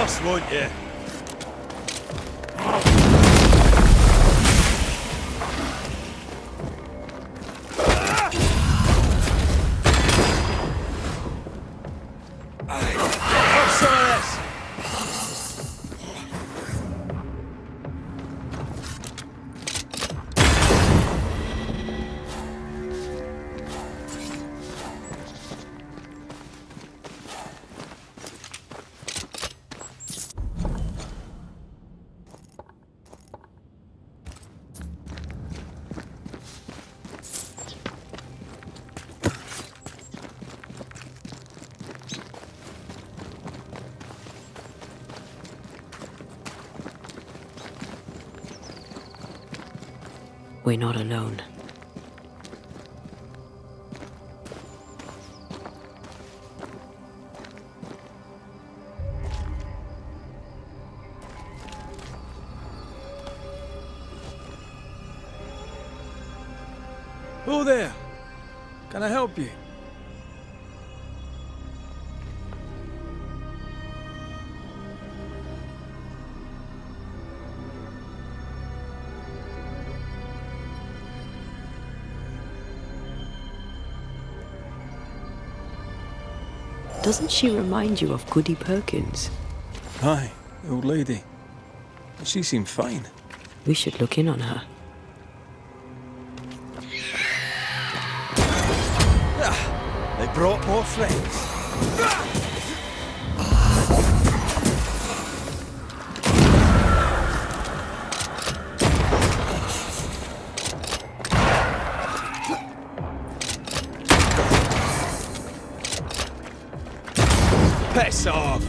us, won't you? Have some of this. We're not alone. Who there? Can I help you? Doesn't she remind you of Goody Perkins? Aye, the old lady. She seemed fine. We should look in on her. They brought more friends. Piss off!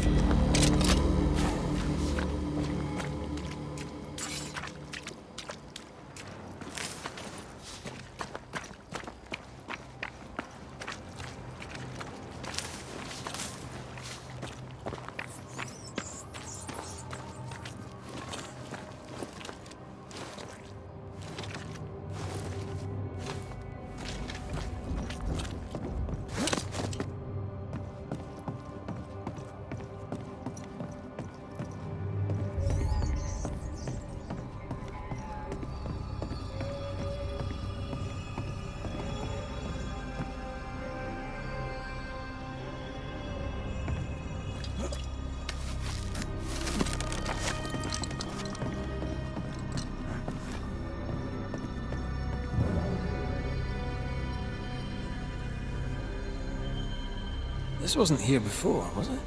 This wasn't here before, was it?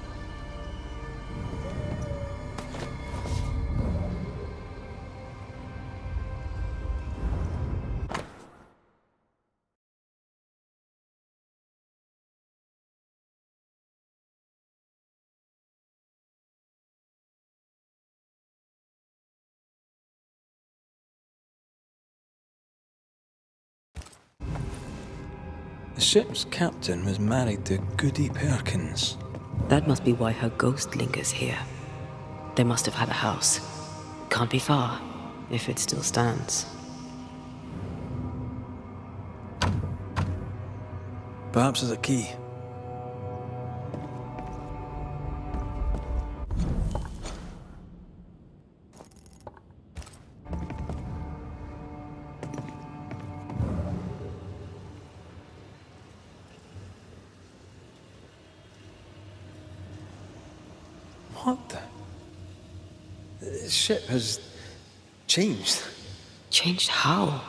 The ship's captain was married to Goody Perkins. That must be why her ghost lingers here. They must have had a house. Can't be far, if it still stands. Perhaps there's a key. What the? The ship has changed. Changed how?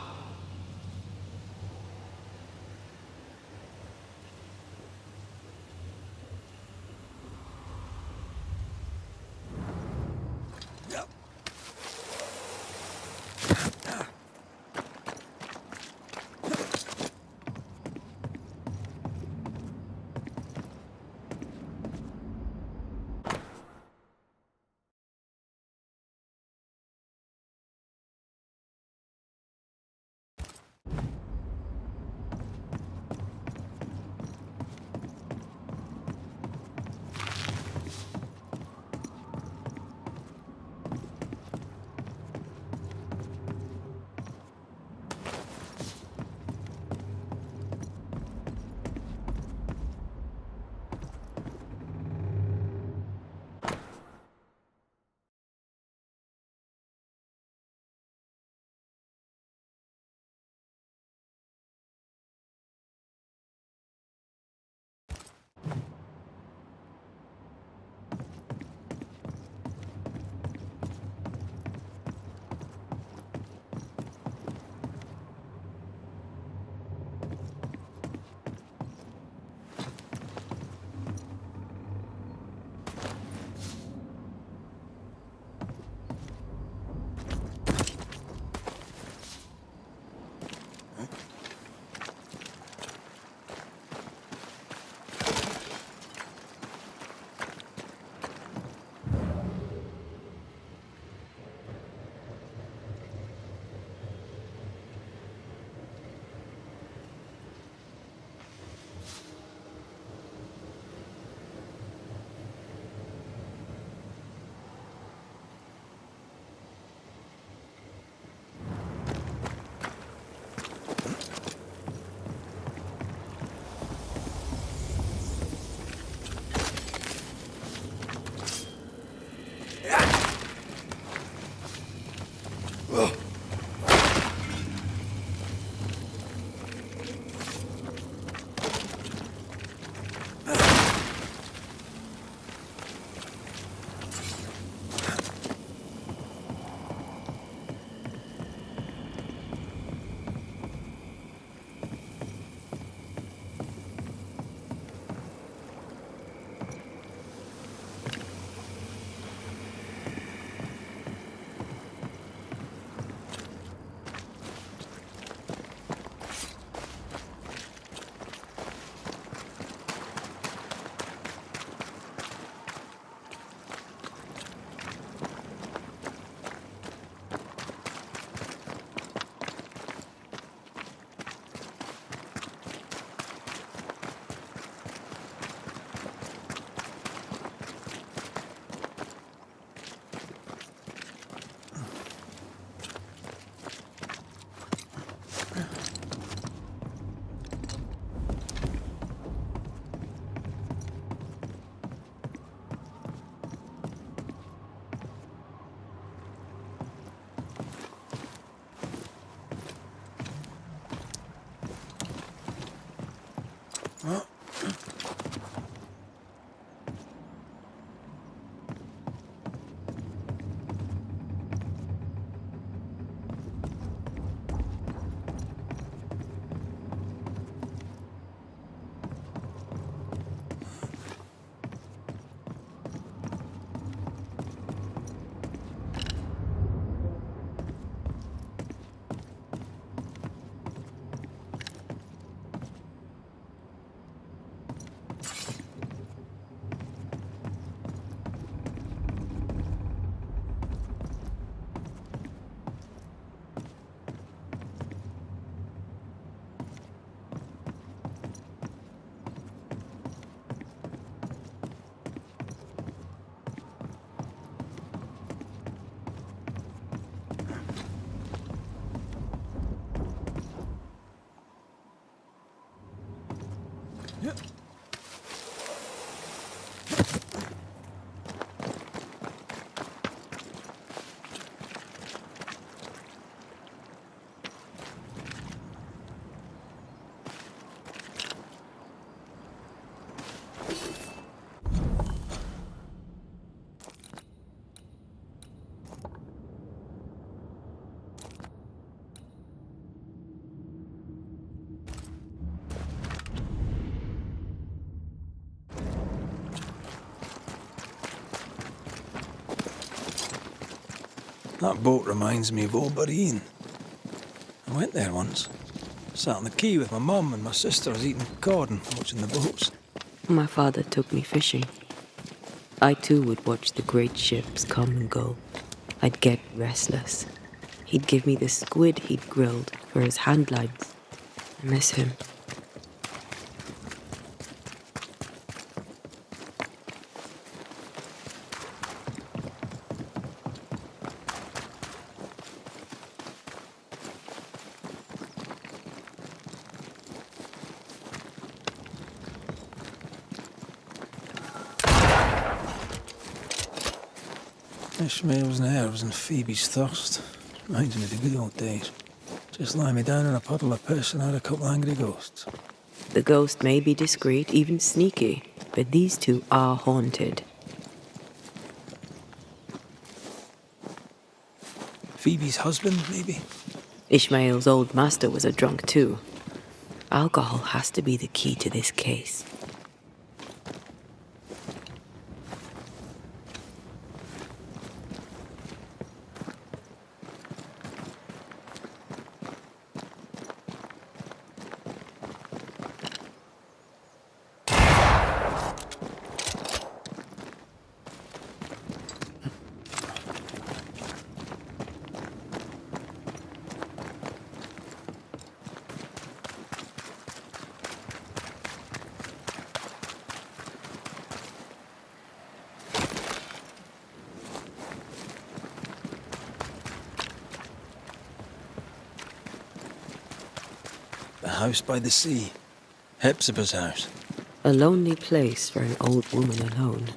That boat reminds me of Obereen. I went there once. Sat on the quay with my mum and my sisters eating cod and watching the boats. My father took me fishing. I too would watch the great ships come and go. I'd get restless. He'd give me the squid he'd grilled for his hand lines. I miss him. Ishmael's nerves and Phoebe's thirst. Reminds me of the good old days. Just lie me down in a puddle of piss and had a couple of angry ghosts. The ghost may be discreet, even sneaky, but these two are haunted. Phoebe's husband, maybe? Ishmael's old master was a drunk too. Alcohol has to be the key to this case. The house by the sea. Hepzibah's house. A lonely place for an old woman alone.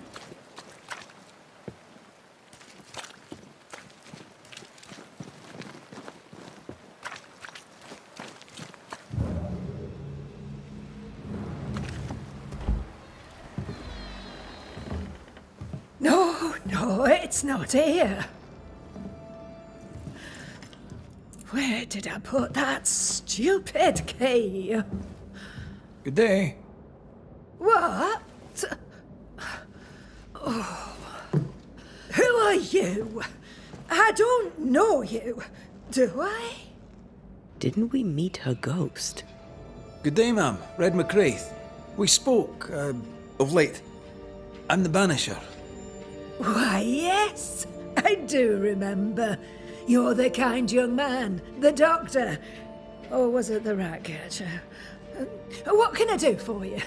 No, it's not here. Where did I put that stupid key? Good day. What? Oh. Who are you? I don't know you, do I? Didn't we meet her ghost? Good day, ma'am. Red McCraith. We spoke, of late. I'm the Banisher. Why, yes, I do remember. You're the kind young man, the doctor. Or was it the rat catcher? What can I do for you?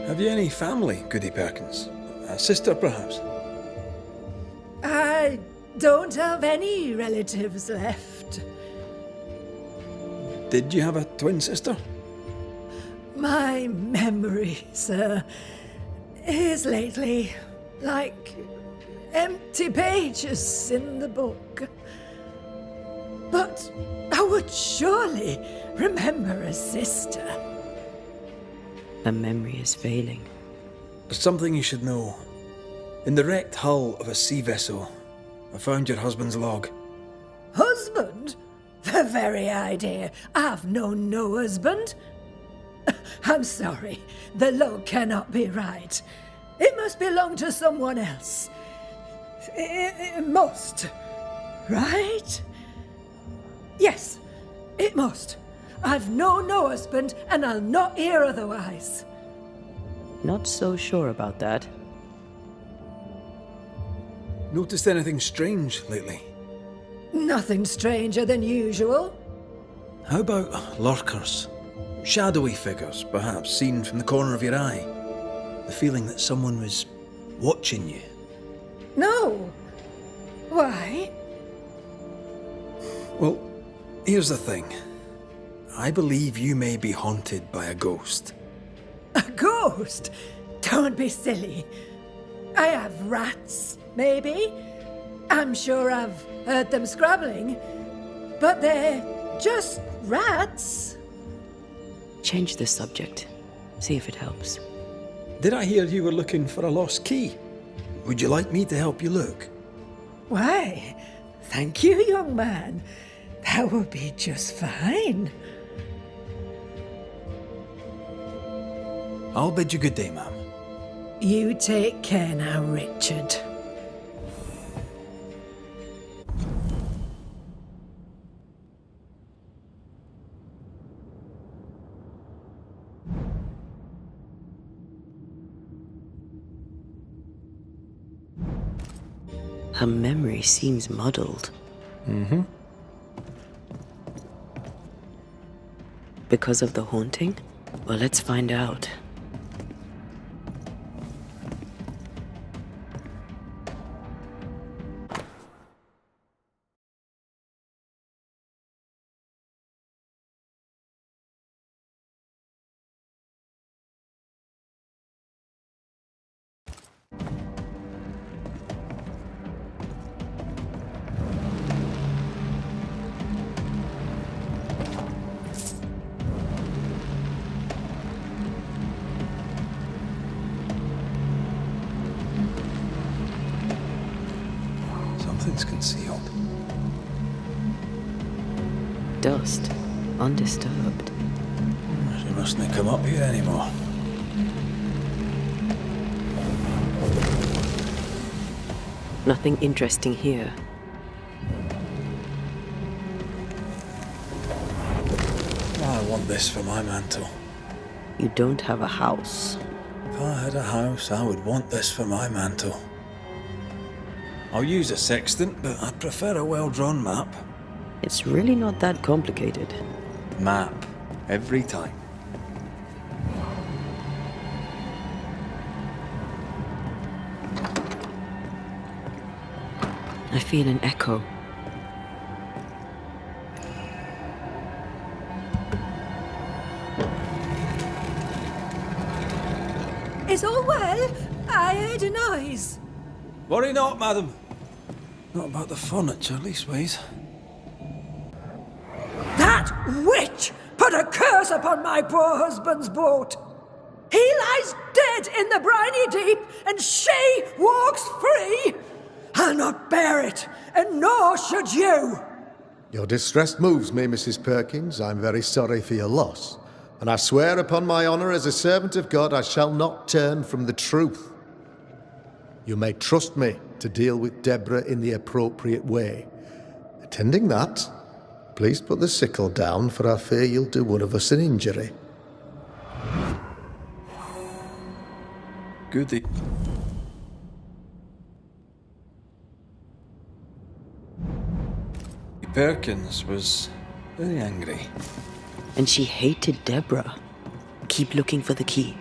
Have you any family, Goody Perkins? A sister, perhaps? I don't have any relatives left. Did you have a twin sister? My memory, sir, is lately like empty pages in the book. But I would surely remember a sister. Her memory is failing. Something you should know. In the wrecked hull of a sea vessel, I found your husband's log. Husband? The very idea. I've known no husband. I'm sorry, the log cannot be right. It must belong to someone else. It must, right? Yes, it must. I've known no husband, and I'll not hear otherwise. Not so sure about that. Noticed anything strange lately? Nothing stranger than usual. How about lurkers? Shadowy figures, perhaps, seen from the corner of your eye. The feeling that someone was watching you. No. Why? Well, here's the thing. I believe you may be haunted by a ghost. A ghost? Don't be silly. I have rats, maybe. I'm sure I've heard them scrabbling. But they're just rats. Change the subject. See if it helps. Did I hear you were looking for a lost key? Would you like me to help you look? Why, thank you, young man. That would be just fine. I'll bid you good day, ma'am. You take care now, Richard. Her memory seems muddled. Mm-hmm. Because of the haunting? Well, let's find out. Something's concealed. Dust, undisturbed. She mustn't come up here anymore. Nothing interesting here. I want this for my mantle. You don't have a house. If I had a house, I would want this for my mantle. I'll use a sextant, but I'd prefer a well-drawn map. It's really not that complicated. Map. Every time. I feel an echo. Is all well? I heard a noise. Worry not, madam. Not about the fun at Charlie's ways. That witch put a curse upon my poor husband's boat. He lies dead in the briny deep, and she walks free. I'll not bear it, and nor should you. Your distress moves me, Mrs. Perkins. I'm very sorry for your loss. And I swear upon my honour as a servant of God, I shall not turn from the truth. You may trust me to deal with Deborah in the appropriate way. Attending that, please put the sickle down, for I fear you'll do one of us an injury. Goody. Perkins was very angry. And she hated Deborah. Keep looking for the key.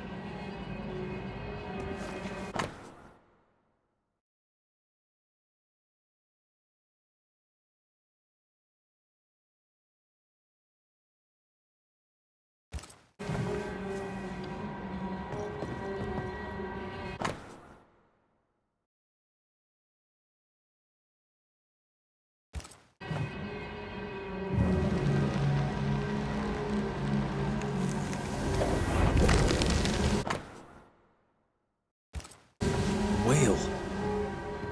Whale.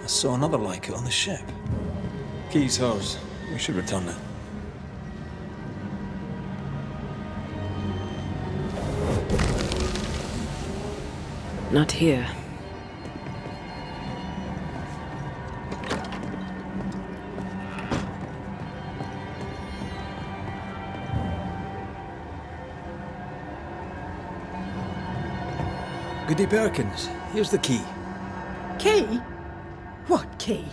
I saw another like it on the ship. Key's hers. We should return it. Not here. Goody Perkins, here's the key. Key? What key?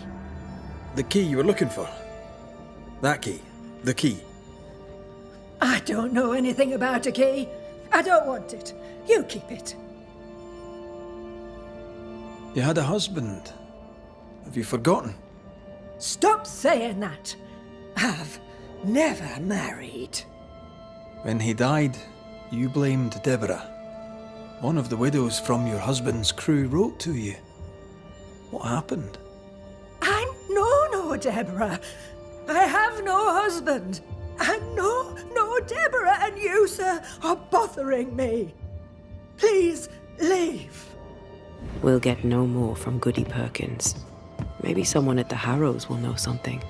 The key you were looking for. That key. The key. I don't know anything about a key. I don't want it. You keep it. You had a husband. Have you forgotten? Stop saying that. I've never married. When he died, you blamed Deborah. One of the widows from your husband's crew wrote to you. What happened? I know no Deborah. I have no husband. I know no Deborah, and you, sir, are bothering me. Please leave. We'll get no more from Goody Perkins. Maybe someone at the Harrows will know something.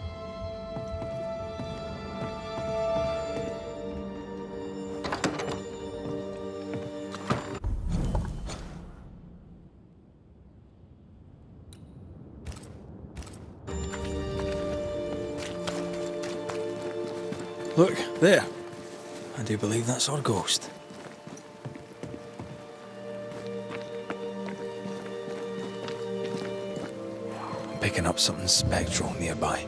Look, there. I do believe that's our ghost. I'm picking up something spectral nearby.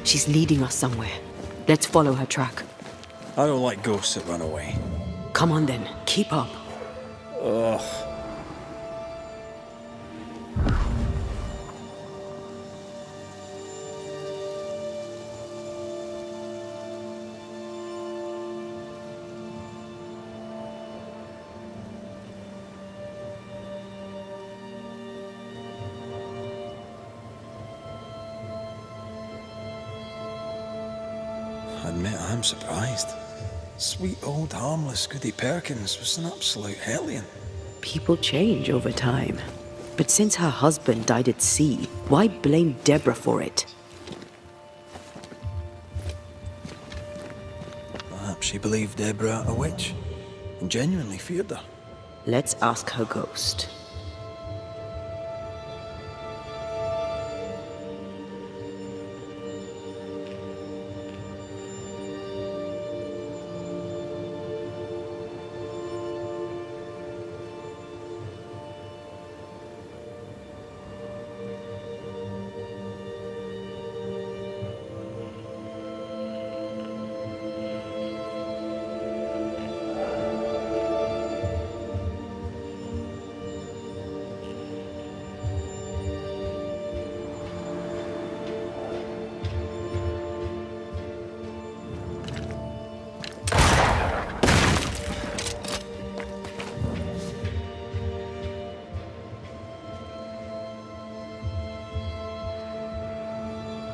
She's leading us somewhere. Let's follow her track. I don't like ghosts that run away. Come on then, keep up. Ugh. I admit I'm surprised. Sweet old harmless Goody Perkins was an absolute hellion. People change over time. But since her husband died at sea, why blame Deborah for it? Perhaps she believed Deborah a witch and genuinely feared her. Let's ask her ghost.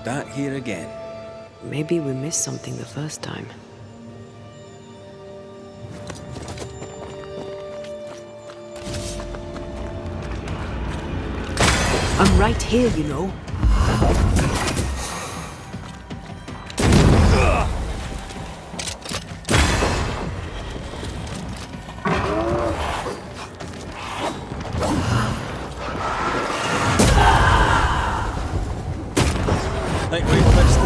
Back here again. Maybe we missed something the first time. I'm right here, you know. Think we missed it.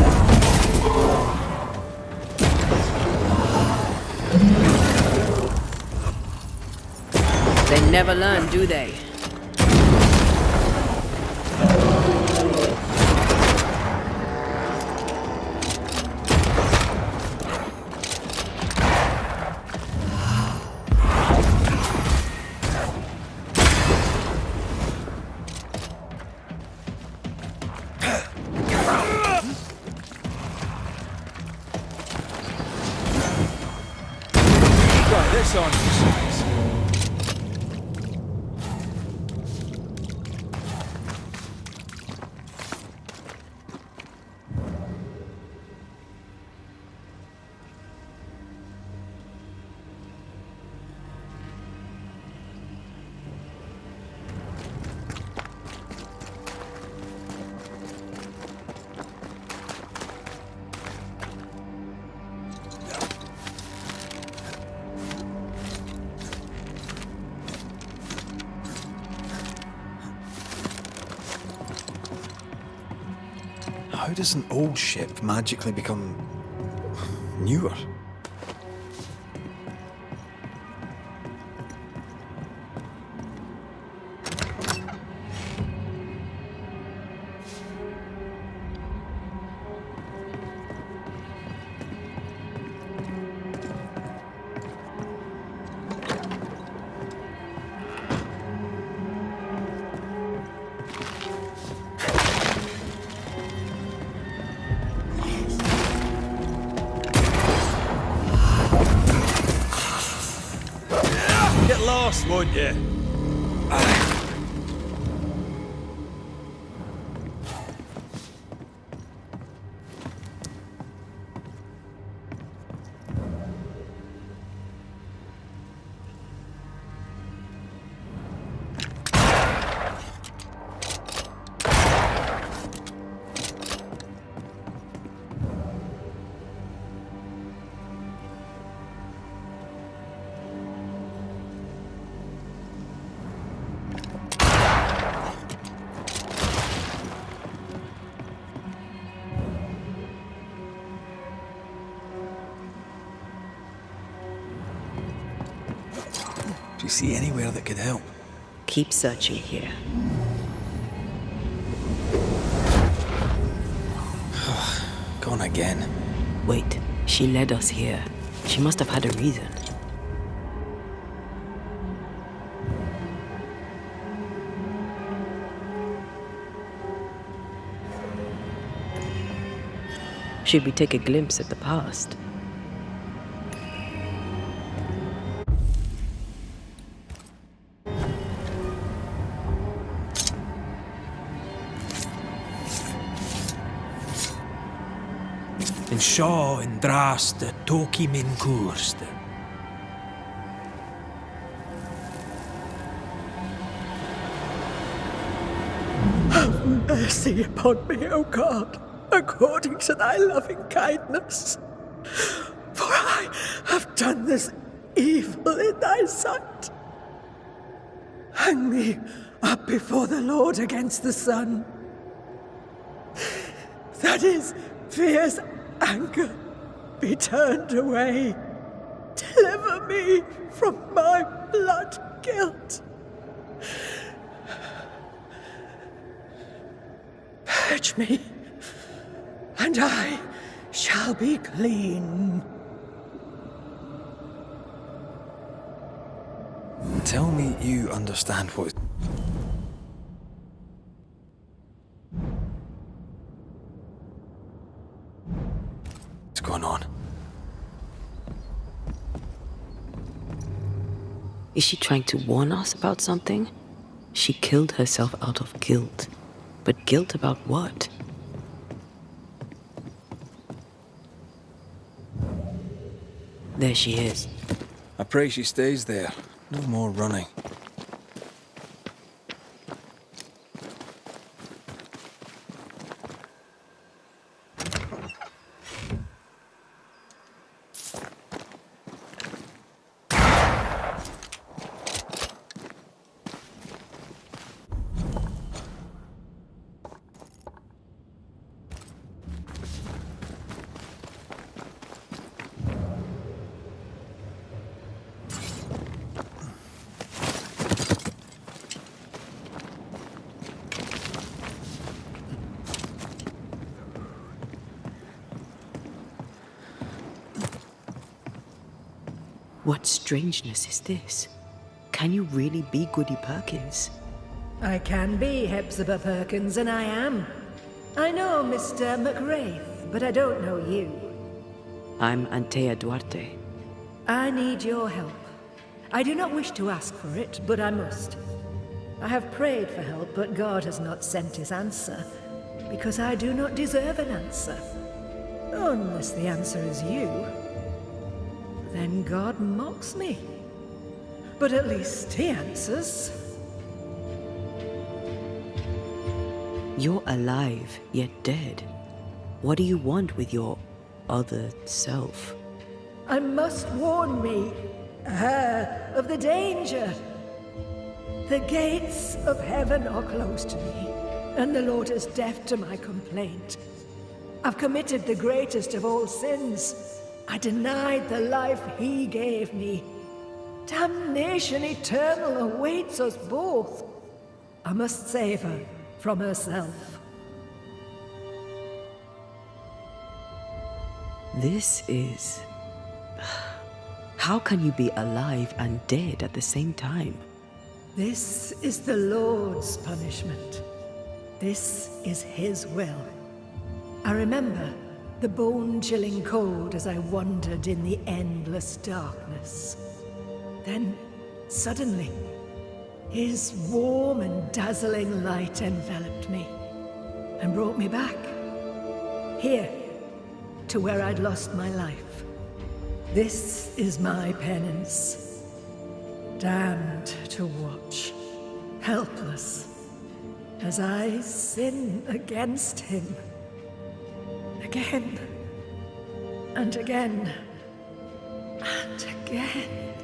They never learn, do they? Right, this on you size. How does an old ship magically become newer? Get lost, won't you? You see anywhere that could help? Keep searching here. Gone again. Wait, she led us here. She must have had a reason. Should we take a glimpse at the past? In Shaw and Draste, Toki min Kurste. Have mercy upon me, O God, according to thy loving kindness. For I have done this evil in thy sight. Hang me up before the Lord against the sun. That his fierce anger be turned away. Deliver me from my blood guilt. Purge me, and I shall be clean. Tell me you understand what... What's going on? Is she trying to warn us about something? She killed herself out of guilt. But guilt about what? There she is. I pray she stays there. No more running. What strangeness is this? Can you really be Goody Perkins? I can be Hepzibah Perkins, and I am. I know Mr. McRae, but I don't know you. I'm Anteya Duarte. I need your help. I do not wish to ask for it, but I must. I have prayed for help, but God has not sent his answer, because I do not deserve an answer. Unless the answer is you. Then God mocks me. But at least he answers. You're alive, yet dead. What do you want with your other self? I must warn me, her, of the danger. The gates of heaven are closed to me, and the Lord is deaf to my complaint. I've committed the greatest of all sins. I denied the life he gave me. Damnation eternal awaits us both. I must save her from herself. This is... How can you be alive and dead at the same time? This is the Lord's punishment. This is his will. I remember the bone-chilling cold as I wandered in the endless darkness. Then, suddenly, his warm and dazzling light enveloped me and brought me back. Here, to where I'd lost my life. This is my penance. Damned to watch, helpless, as I sin against him. Again, and again, and again.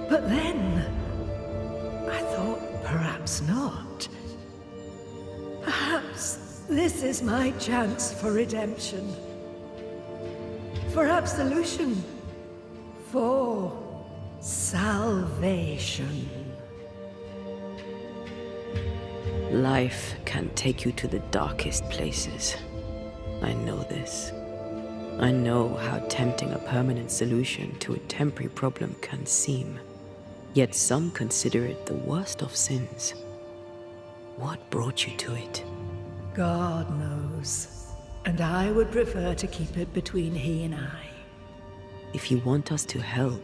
But then, I thought perhaps not. Perhaps this is my chance for redemption. For absolution. For Salvation. Life can take you to the darkest places. I know this. I know how tempting a permanent solution to a temporary problem can seem. Yet some consider it the worst of sins. What brought you to it? God knows. And I would prefer to keep it between he and I. If you want us to help,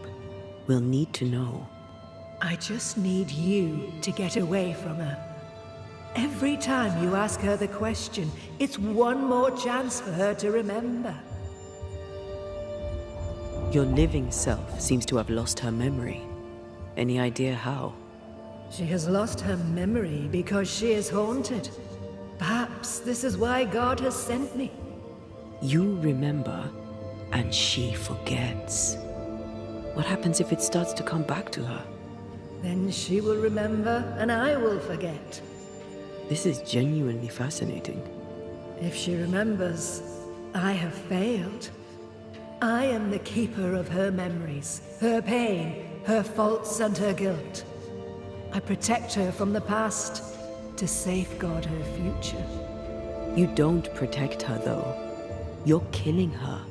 we'll need to know. I just need you to get away from her. Every time you ask her the question, it's one more chance for her to remember. Your living self seems to have lost her memory. Any idea how? She has lost her memory because she is haunted. Perhaps this is why God has sent me. You remember, and she forgets. What happens if it starts to come back to her? Then she will remember, and I will forget. This is genuinely fascinating. If she remembers, I have failed. I am the keeper of her memories, her pain, her faults and her guilt. I protect her from the past to safeguard her future. You don't protect her, though. You're killing her.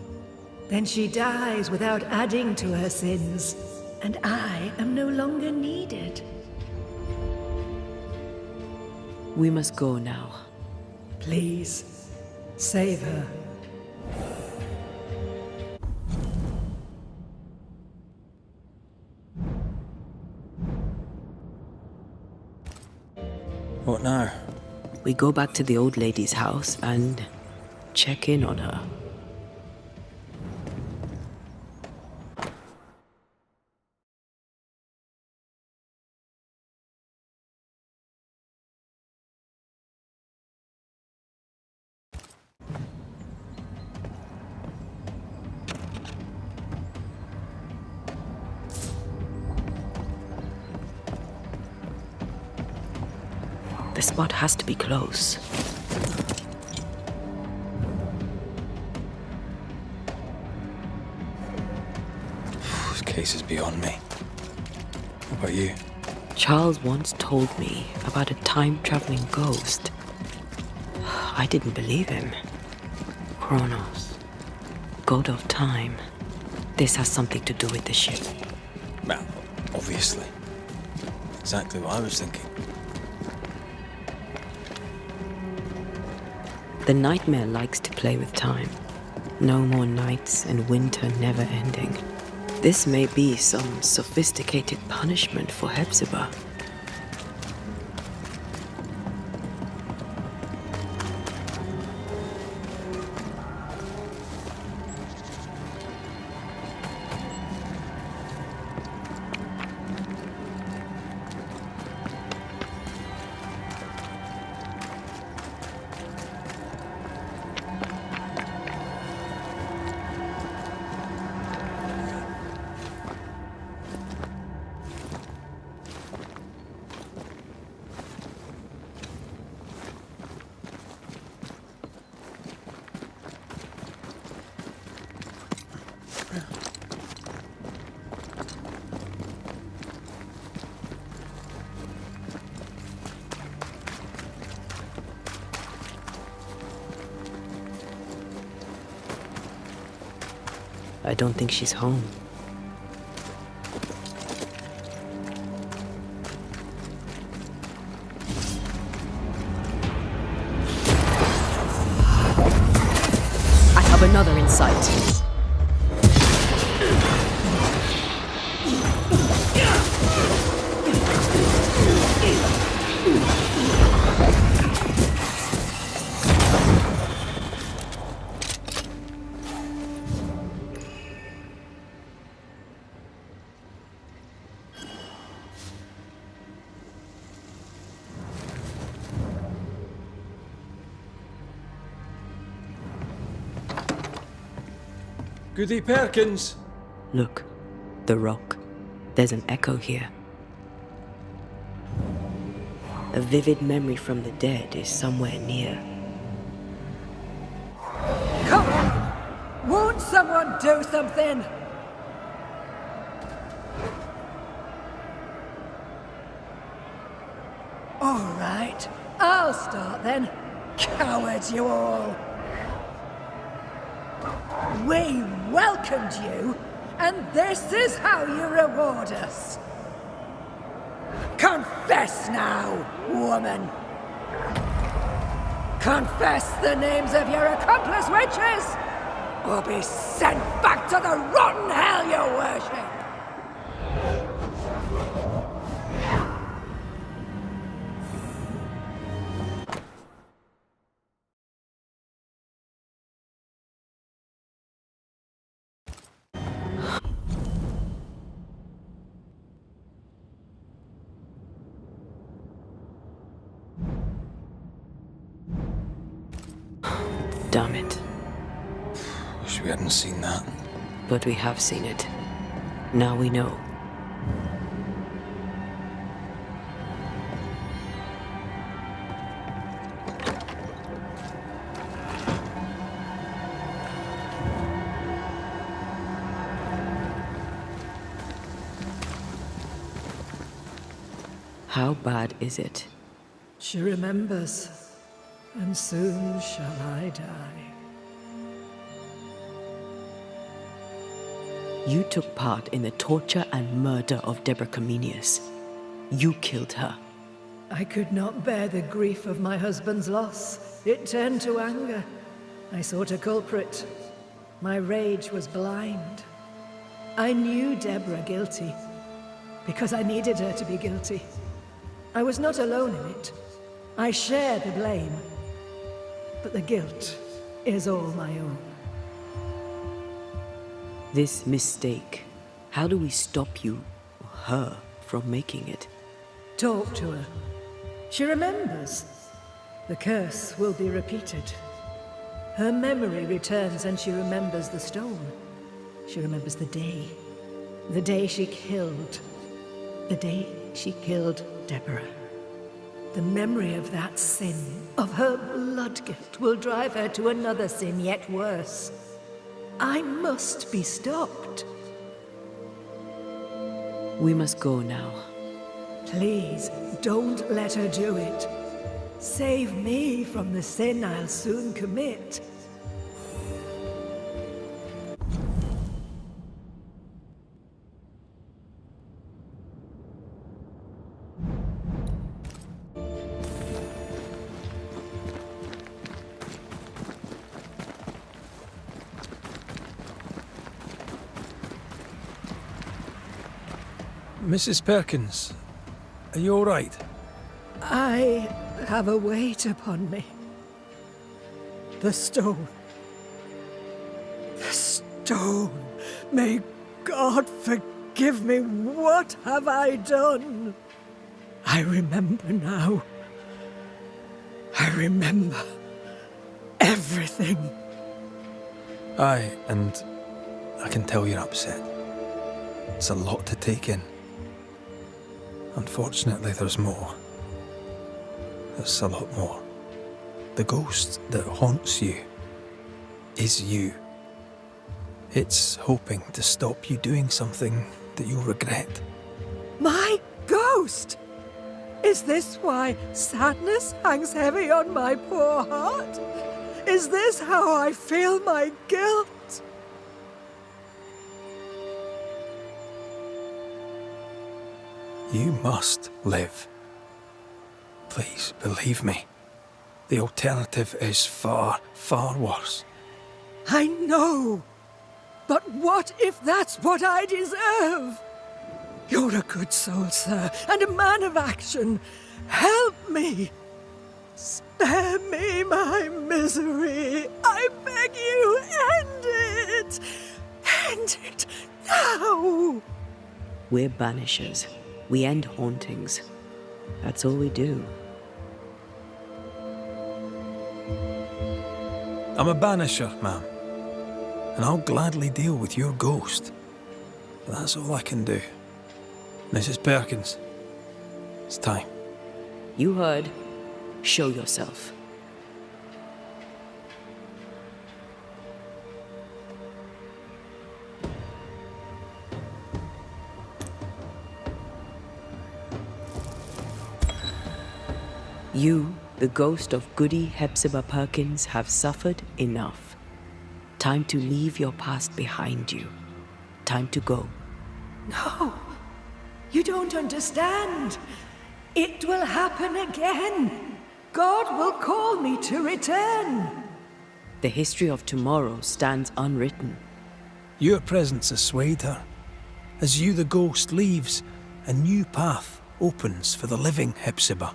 Then she dies without adding to her sins, and I am no longer needed. We must go now. Please, save her. What now? We go back to the old lady's house and check in on her. The spot has to be close. This case is beyond me. What about you? Charles once told me about a time-traveling ghost. I didn't believe him. Kronos, god of time. This has something to do with the ship. Well, obviously. Exactly what I was thinking. The nightmare likes to play with time. No more nights and winter never ending. This may be some sophisticated punishment for Hepzibah. I don't think she's home. I have another in sight. Goody Perkins! Look, the rock. There's an echo here. A vivid memory from the dead is somewhere near. Come on! Won't someone do something? I'll start then. Cowards you all. We welcomed you, and this is how you reward us. Confess now, woman. Confess the names of your accomplice witches, or be sent back to the rotten hell you worship. Damn it. Wish we hadn't seen that. But we have seen it. Now we know. How bad is it? She remembers, and soon shall I die. You took part in the torture and murder of Deborah Comenius. You killed her. I could not bear the grief of my husband's loss. It turned to anger. I sought a culprit. My rage was blind. I knew Deborah guilty, because I needed her to be guilty. I was not alone in it. I share the blame, but the guilt is all my own. This mistake, how do we stop you, or her, from making it? Talk to her. She remembers. The curse will be repeated. Her memory returns and she remembers the stone. She remembers the day she killed. The day she killed Deborah. The memory of that sin, of her blood guilt, will drive her to another sin yet worse. I must be stopped. We must go now. Please, don't let her do it. Save me from the sin I'll soon commit. Mrs. Perkins, are you all right? I have a weight upon me. The stone. The stone. May God forgive me. What have I done? I remember now. I remember everything. Aye, and I can tell you're upset. It's a lot to take in. Unfortunately, there's more. There's a lot more. The ghost that haunts you is you. It's hoping to stop you doing something that you'll regret. My ghost! Is this why sadness hangs heavy on my poor heart? Is this how I feel my guilt? You must live. Please, believe me. The alternative is far, far worse. I know. But what if that's what I deserve? You're a good soul, sir, and a man of action. Help me. Spare me my misery. I beg you, end it. End it now. We're banishers. We end hauntings. That's all we do. I'm a banisher, ma'am. And I'll gladly deal with your ghost. But that's all I can do. Mrs. Perkins, it's time. You heard. Show yourself. You The ghost of Goody Hepzibah Perkins have suffered enough. Time to leave your past behind you. Time to go. No, you don't understand. It will happen again. God will call me to return. The history of tomorrow stands unwritten. Your presence has swayed her. As you, the ghost, leaves, a new path opens for the living Hepzibah.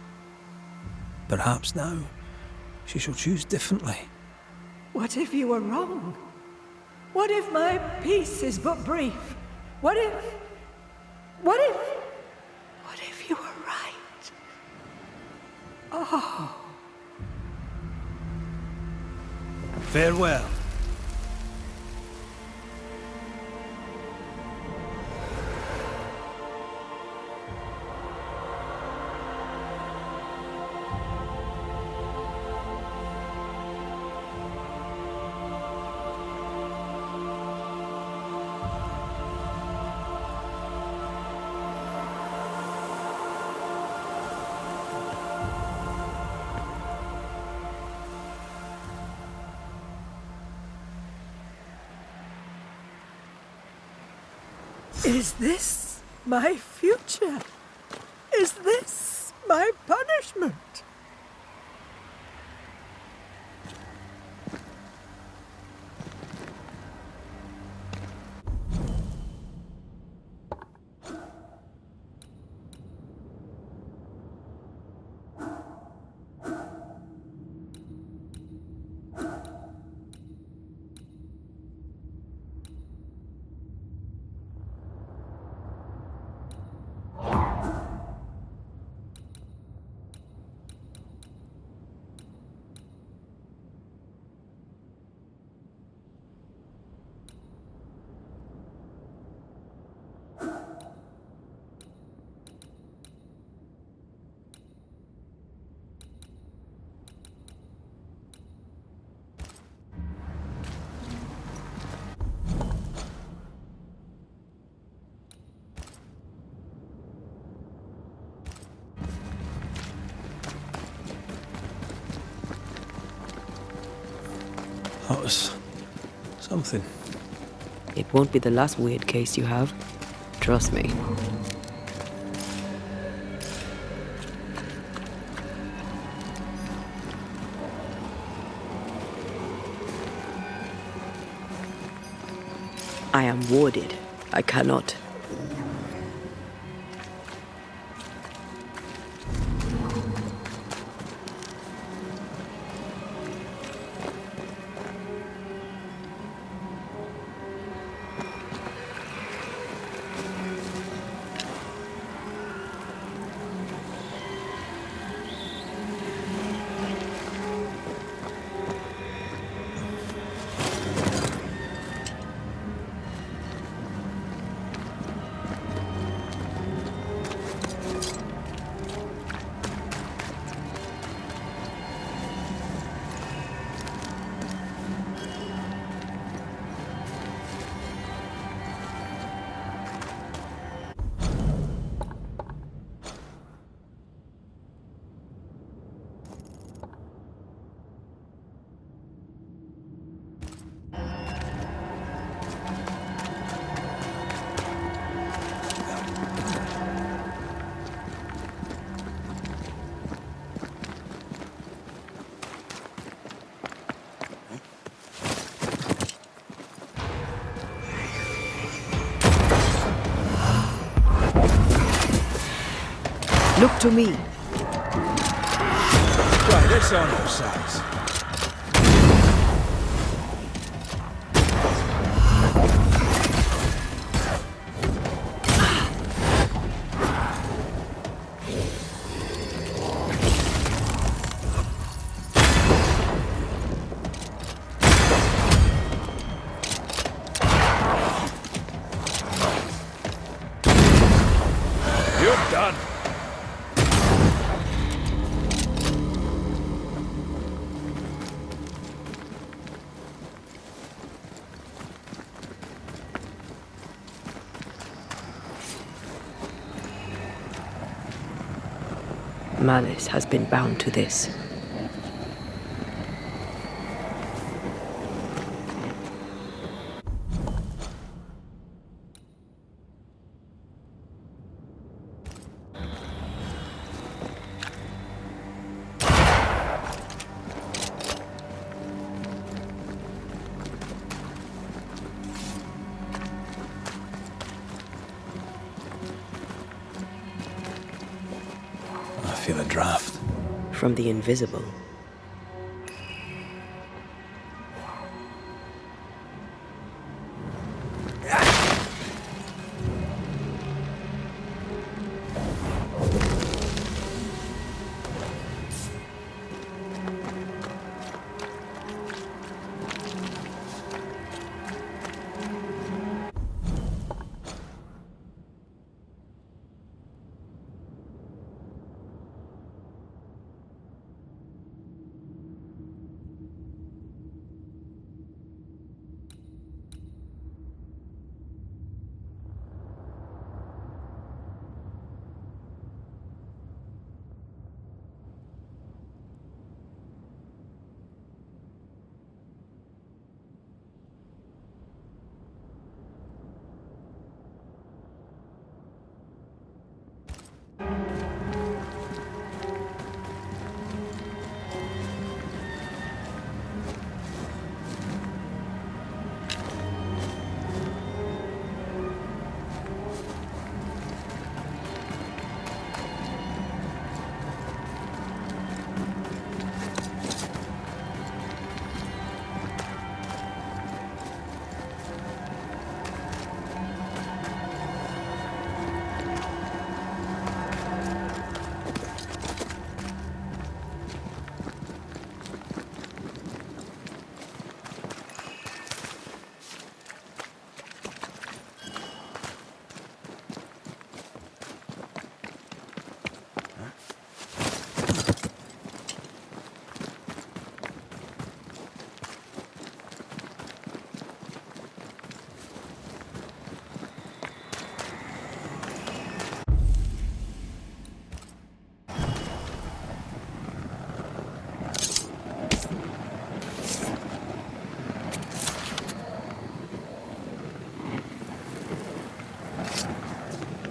Perhaps now she shall choose differently. What if you were wrong? What if my peace is but brief? What if you were right? Oh. Farewell. Is this my future? Is this my punishment? That was something. It won't be the last weird case you have. Trust me. I am warded. I cannot. Look to me. Right, it's on all sides. You're done. Malice has been bound to this. feel a draft. From the invisible.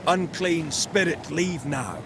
Unclean spirit, leave now.